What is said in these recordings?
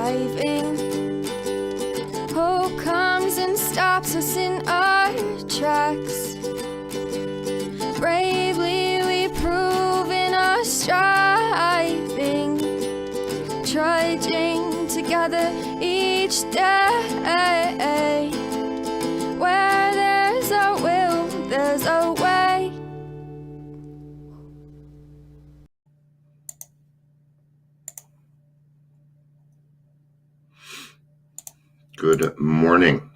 driving. Hope comes and stops us in our tracks. Bravely we prove in our striving, trudging together each day. Where there's a will, there's a way. Good morning.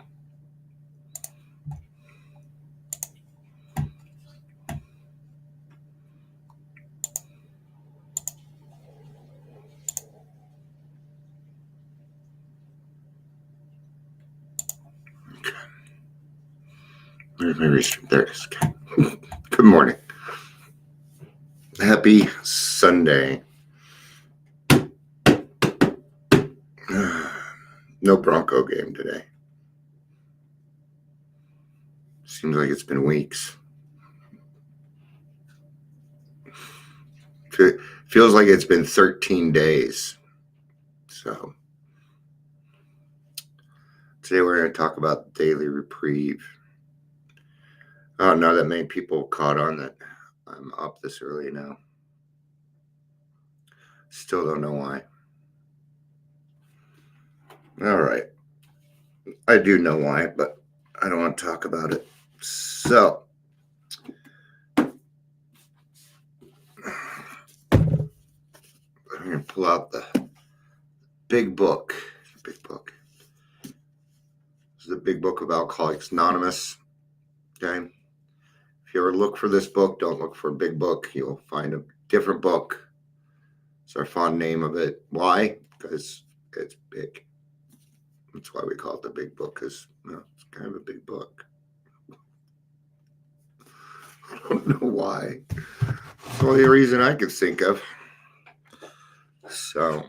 Where's my restream? There it is. Okay. Good morning. Happy Sunday. No Bronco game today. Seems like it's been weeks. Feels like it's been 13 days. So today we're going to talk about Daily Reprieve. I don't know that many people caught on that I'm up this early now. Still don't know why. All right. I do know why, but I don't want to talk about it. So, I'm going to pull out the big book. Big book. This is the big book of Alcoholics Anonymous. Okay. If you ever look for this book, don't look for a big book. You'll find a different book. It's our fond name of it. Why? Because it's big. That's why we call it the big book, because it's kind of a big book. I don't know why. It's the only reason I could think of. So,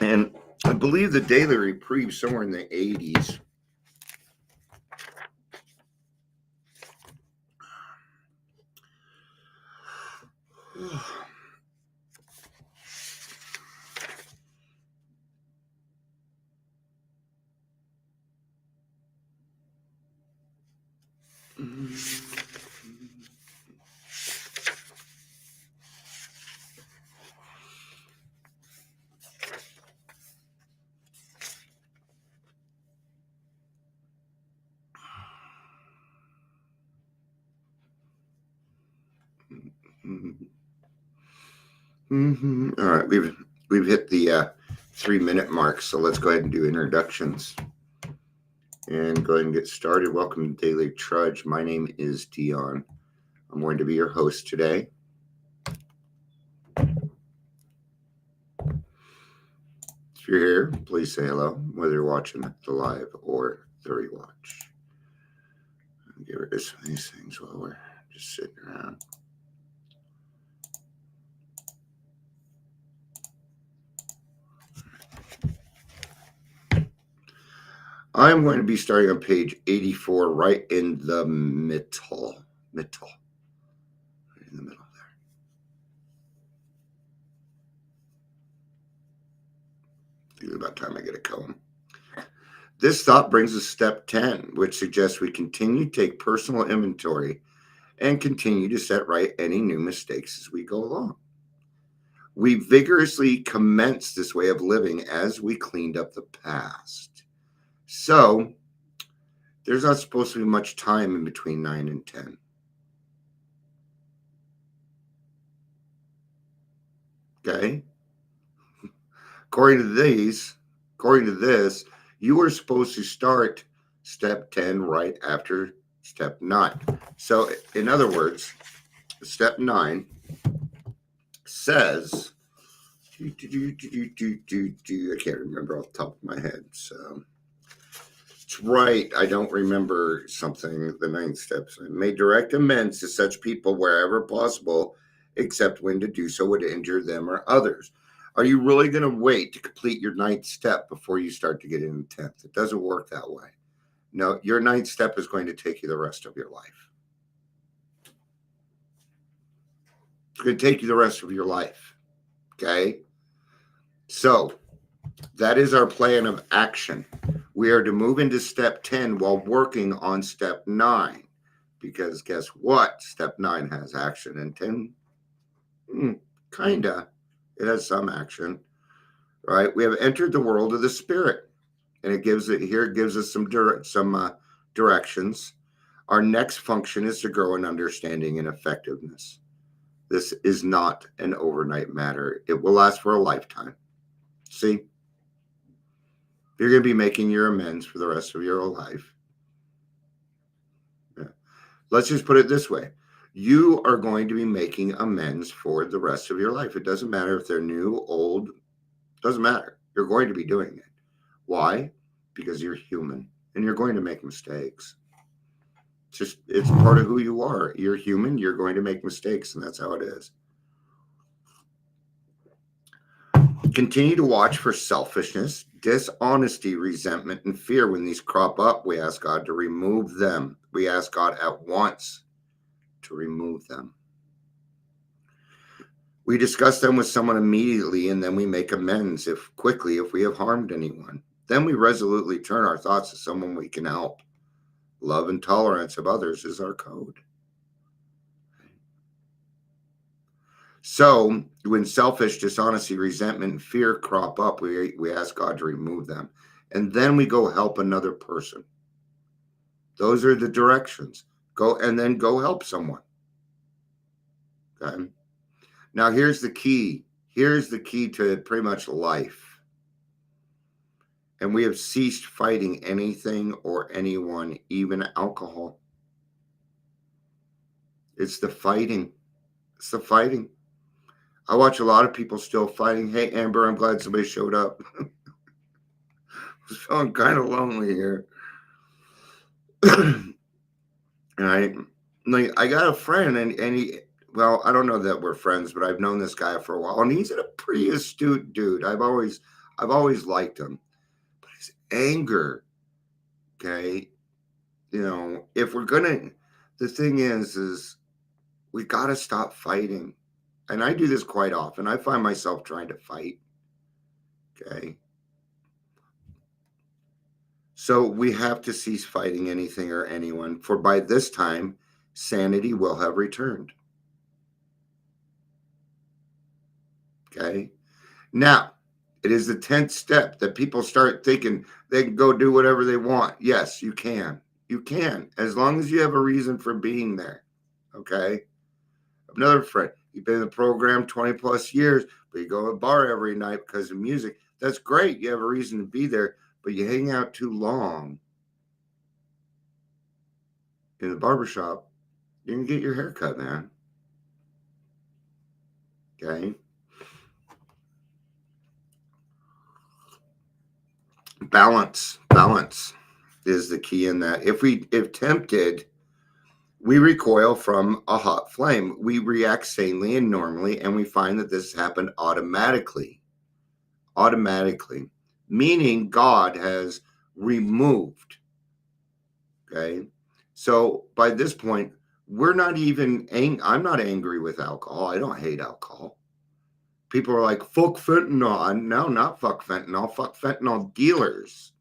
and I believe the Daily Reprieve somewhere in the 80s. All right, we've hit the 3-minute mark, so let's go ahead and do introductions and go ahead and get started. Welcome to Daily Trudge. My name is Dion. I'm going to be your host today. If you're here, please say hello, whether you're watching the live or the rewatch. I'll get rid of some of these things while we're just sitting around. I'm going to be starting on page 84, right in the middle. Right in the middle there. I think it's about time I get a comb. This thought brings us to step 10, which suggests we continue to take personal inventory and continue to set right any new mistakes as we go along. We vigorously commenced this way of living as we cleaned up the past. So, there's not supposed to be much time in between 9 and 10. Okay? According to this, you are supposed to start step 10 right after step 9. So, in other words, step 9 says, I can't remember off the top of my head, so it's right. I don't remember something, the 9th step. So may direct amends to such people wherever possible, except when to do so would injure them or others. Are you really going to wait to complete your 9th step before you start to get in the 10th? It doesn't work that way. No, your 9th step is going to take you the rest of your life. It's going to take you the rest of your life. Okay. So that is our plan of action. We are to move into step 10 while working on step 9. Because guess what? Step 9 has action, and 10, kinda. It has some action, right? We have entered the world of the spirit, and it gives us some directions. Our next function is to grow in understanding and effectiveness. This is not an overnight matter. It will last for a lifetime. See, you're going to be making your amends for the rest of your life. Yeah. Let's just put it this way. You are going to be making amends for the rest of your life. It doesn't matter if they're new, old, doesn't matter. You're going to be doing it. Why? Because you're human and you're going to make mistakes. It's part of who you are. You're human. You're going to make mistakes, and that's how it is. Continue to watch for selfishness, dishonesty, resentment, and fear. When these crop up, we ask God to remove them. We ask God at once to remove them. We discuss them with someone immediately, and then we make amends if we have harmed anyone. Then we resolutely turn our thoughts to someone we can help. Love and tolerance of others is our code. So when selfish, dishonesty, resentment, and fear crop up, we ask God to remove them. And then we go help another person. Those are the directions. Go help someone. Okay. Now here's the key. Here's the key to pretty much life. And we have ceased fighting anything or anyone, even alcohol. It's the fighting. It's the fighting. I watch a lot of people still fighting. Hey, Amber, I'm glad somebody showed up. I was feeling kind of lonely here. Right? Like, I got a friend, and he, well, I don't know that we're friends, but I've known this guy for a while, and he's a pretty astute dude. I've always liked him. But his anger, okay, if we're gonna, the thing is we gotta stop fighting. And I do this quite often. I find myself trying to fight. Okay. So we have to cease fighting anything or anyone, for by this time, sanity will have returned. Okay. Now, it is the 10th step that people start thinking they can go do whatever they want. Yes, you can. You can, as long as you have a reason for being there. Okay. Another friend, you've been in the program 20 plus years, but you go to a bar every night because of music. That's great. You have a reason to be there, but you hang out too long in the barbershop, you can get your hair cut, man. Okay. Balance is the key in that. If tempted, we recoil from a hot flame. We react sanely and normally, and we find that this happened automatically, meaning God has removed. Okay. So by this point, we're not even I'm not angry with alcohol. I don't hate alcohol. People are like, fuck fentanyl. No, not fuck fentanyl. Fuck fentanyl dealers.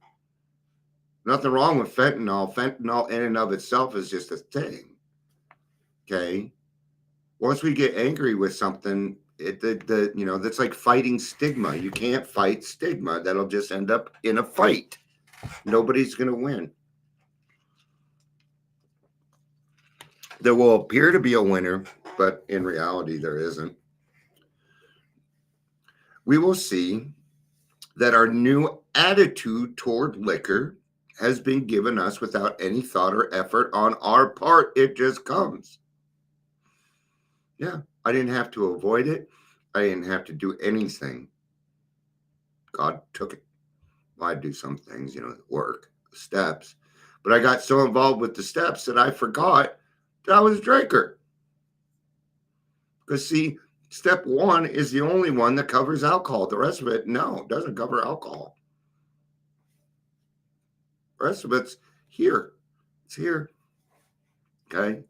Nothing wrong with fentanyl. Fentanyl in and of itself is just a thing. Okay. Once we get angry with something, that's like fighting stigma. You can't fight stigma. That'll just end up in a fight. Nobody's going to win. There will appear to be a winner, but in reality, there isn't. We will see that our new attitude toward liquor has been given us without any thought or effort on our part. It just comes. Yeah, I didn't have to avoid it. I didn't have to do anything. God took it. Well, I do some things, work, the steps. But I got so involved with the steps that I forgot that I was a drinker. Because, see, step 1 is the only one that covers alcohol. The rest of it, no, doesn't cover alcohol. The rest of it's here. It's here. Okay.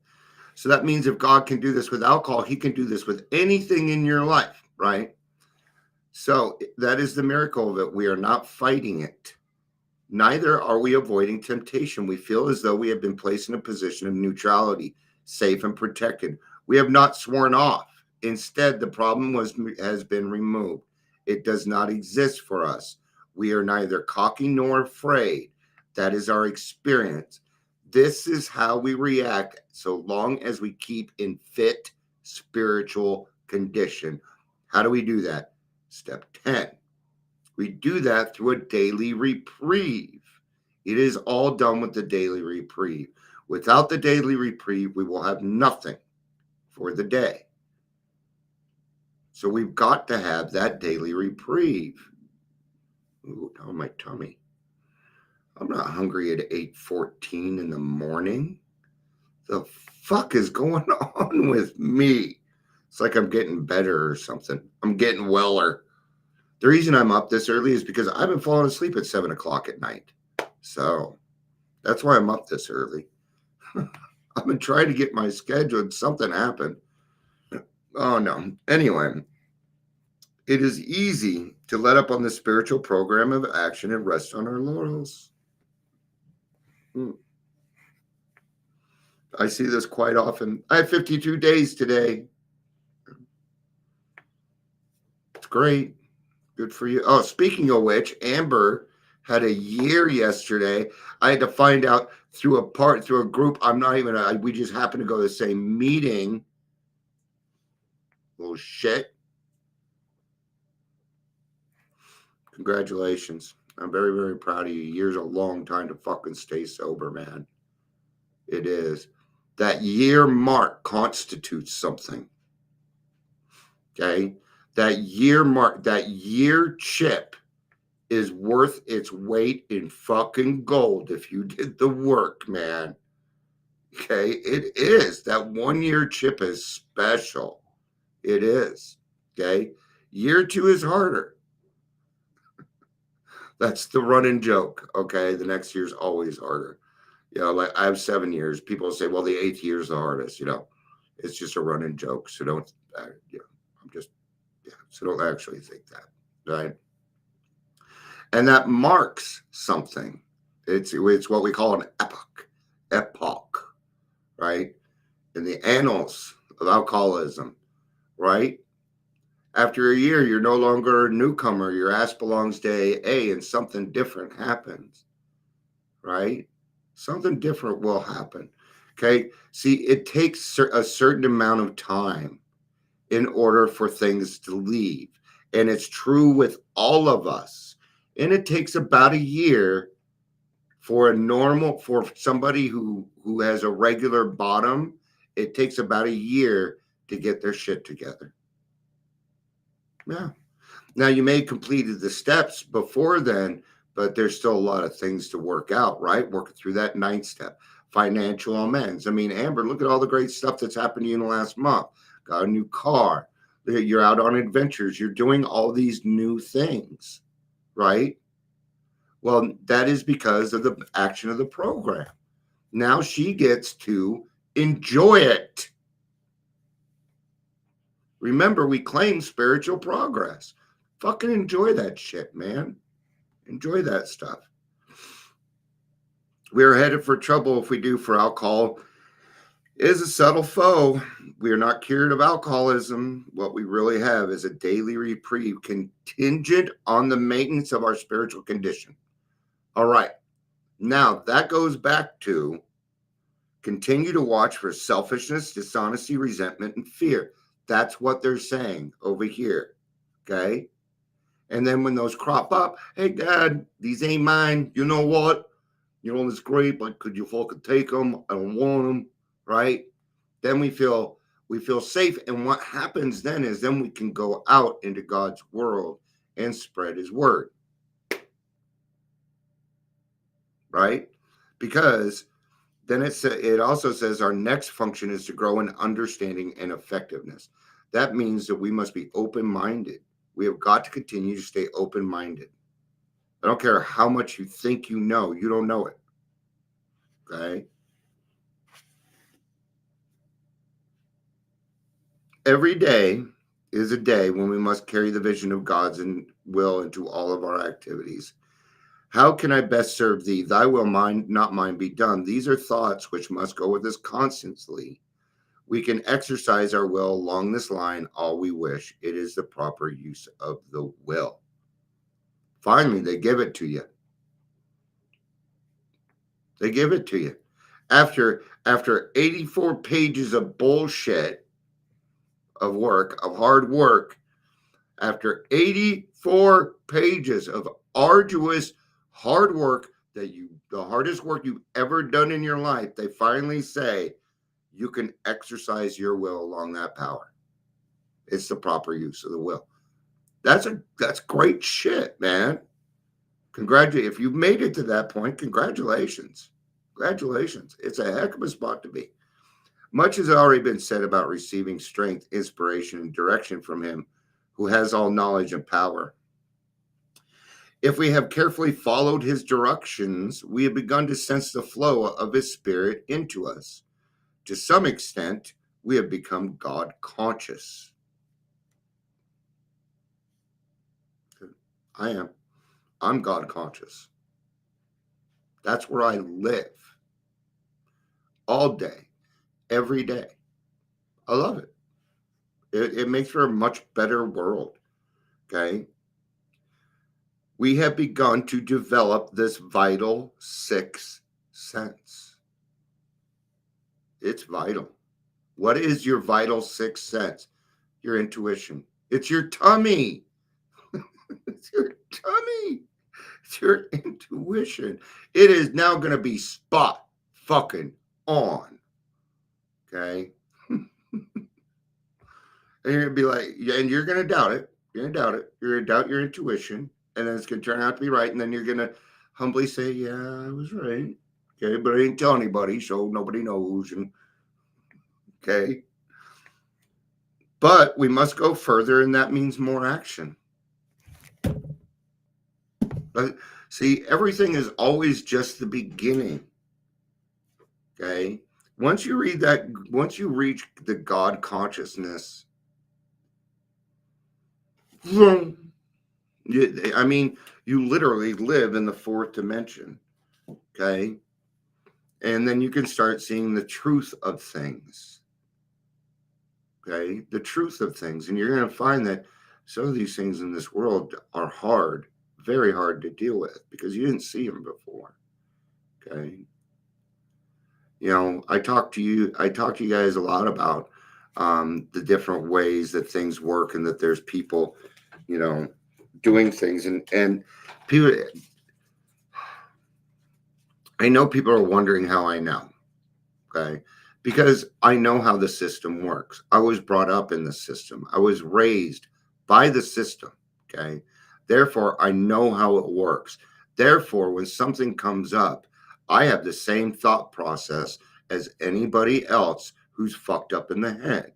So that means if God can do this with alcohol, he can do this with anything in your life, right? So that is the miracle of it. We are not fighting it. Neither are we avoiding temptation. We feel as though we have been placed in a position of neutrality, safe and protected. We have not sworn off. Instead, the problem has been removed. It does not exist for us. We are neither cocky nor afraid. That is our experience. This is how we react so long as we keep in fit spiritual condition. How do we do that? Step 10. We do that through a daily reprieve. It is all done with the daily reprieve. Without the daily reprieve, we will have nothing for the day. So we've got to have that daily reprieve. Ooh, now my tummy. I'm not hungry at 8:14 in the morning. The fuck is going on with me? It's like I'm getting better or something. I'm getting weller. The reason I'm up this early is because I've been falling asleep at 7 o'clock at night. So that's why I'm up this early. I've been trying to get my schedule and something happened. Oh no. Anyway, it is easy to let up on the spiritual program of action and rest on our laurels. I see this quite often. I have 52 days today. It's great. Good for you. Oh, speaking of which, Amber had a year yesterday. I had to find out through a group. We just happened to go to the same meeting. Little shit. Congratulations. I'm very, very proud of you. A year's a long time to fucking stay sober, man. It is. That year mark constitutes something. Okay? That year mark, that year chip is worth its weight in fucking gold if you did the work, man. Okay? It is. That 1 year chip is special. It is. Okay? Year 2 is harder. That's the running joke. Okay? The next year's always harder. Like I have 7 years. People say, well, the 8th year is the hardest. It's just a running joke. So don't, so don't actually think that. Right? And that marks something. It's what we call an epoch, right? In the annals of alcoholism, right? After a year, you're no longer a newcomer. Your ass belongs to AA, and something different happens, right? Something different will happen. Okay. See, it takes a certain amount of time in order for things to leave. And it's true with all of us. And it takes about a year for somebody who has a regular bottom. It takes about a year to get their shit together. Yeah. Now you may have completed the steps before then, but there's still a lot of things to work out, right? Working through that 9th step, financial amends. I mean, Amber, look at all the great stuff that's happened to you in the last month. Got a new car. You're out on adventures. You're doing all these new things, right? Well, that is because of the action of the program. Now she gets to enjoy it. Remember, we claim spiritual progress. Fucking enjoy that shit, man. Enjoy that stuff. We are headed for trouble if we do, for alcohol is a subtle foe. We are not cured of alcoholism. What we really have is a daily reprieve contingent on the maintenance of our spiritual condition. All right. Now that goes back to continue to watch for selfishness, dishonesty, resentment, and fear. That's what they're saying over here. Okay. And then when those crop up, hey, Dad, these ain't mine. You know what? It's great, but could you fucking take them? I don't want them. Right? Then we feel safe. And what happens then is we can go out into God's world and spread his word. Right? Because then it also says our next function is to grow in understanding and effectiveness. That means that we must be open-minded. We have got to continue to stay open-minded. I don't care how much you think you know. You don't know it. Okay? Every day, is a day when we must carry the vision of God's will into all of our activities. How can I best serve thee? Thy will, mine, not mine, be done. These are thoughts which must go with us constantly. We can exercise our will along this line all we wish. It is the proper use of the will. Finally, they give it to you. They give it to you. After 84 pages of bullshit of work, of hard work, after 84 pages of arduous hard work, the hardest work you've ever done in your life, they finally say you can exercise your will along that power. It's the proper use of the will. That's great shit, man. Congratulations. If you've made it to that point, congratulations. Congratulations. It's a heck of a spot to be. Much has already been said about receiving strength, inspiration, and direction from him who has all knowledge and power. If we have carefully followed his directions, we have begun to sense the flow of his spirit into us. To some extent, we have become God conscious. I am. I'm God conscious. That's where I live. All day, every day. I love it. It makes for a much better world. Okay. We have begun to develop this vital sixth sense. It's vital. What is your vital sixth sense? Your intuition. It's your tummy. It's your tummy. It's your intuition. It is now going to be spot fucking on. Okay. And you're going to be like, yeah, and you're going to doubt it. You're going to doubt it. You're going to doubt your intuition. And then it's going to turn out to be right. And then you're going to humbly say, yeah, I was right. Okay. But I didn't tell anybody. So nobody knows. And okay. But we must go further. And that means more action. But see, everything is always just the beginning. Okay. Once you reach the God consciousness, I mean, you literally live in the fourth dimension. Okay. And then you can start seeing the truth of things. Okay. The truth of things. And you're going to find that some of these things in this world are hard, very hard to deal with because you didn't see them before. Okay. You know, I talk to you guys a lot about the different ways that things work and that there's people, you know, doing things and people. I know people are wondering how I know. Okay. Because I know how the system works. I was brought up in the system. I was raised by the system. Okay. Therefore, I know how it works. Therefore, when something comes up, I have the same thought process as anybody else who's fucked up in the head.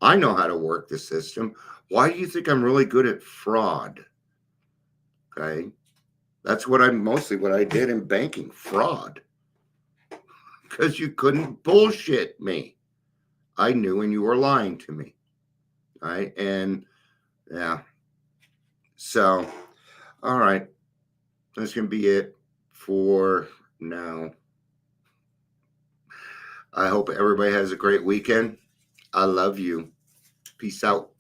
I know how to work the system. Why do you think I'm really good at fraud? Okay. That's what I did in banking, fraud. Because you couldn't bullshit me. I knew and you were lying to me. Right. And yeah. So, all right. That's going to be it for now. I hope everybody has a great weekend. I love you. Peace out.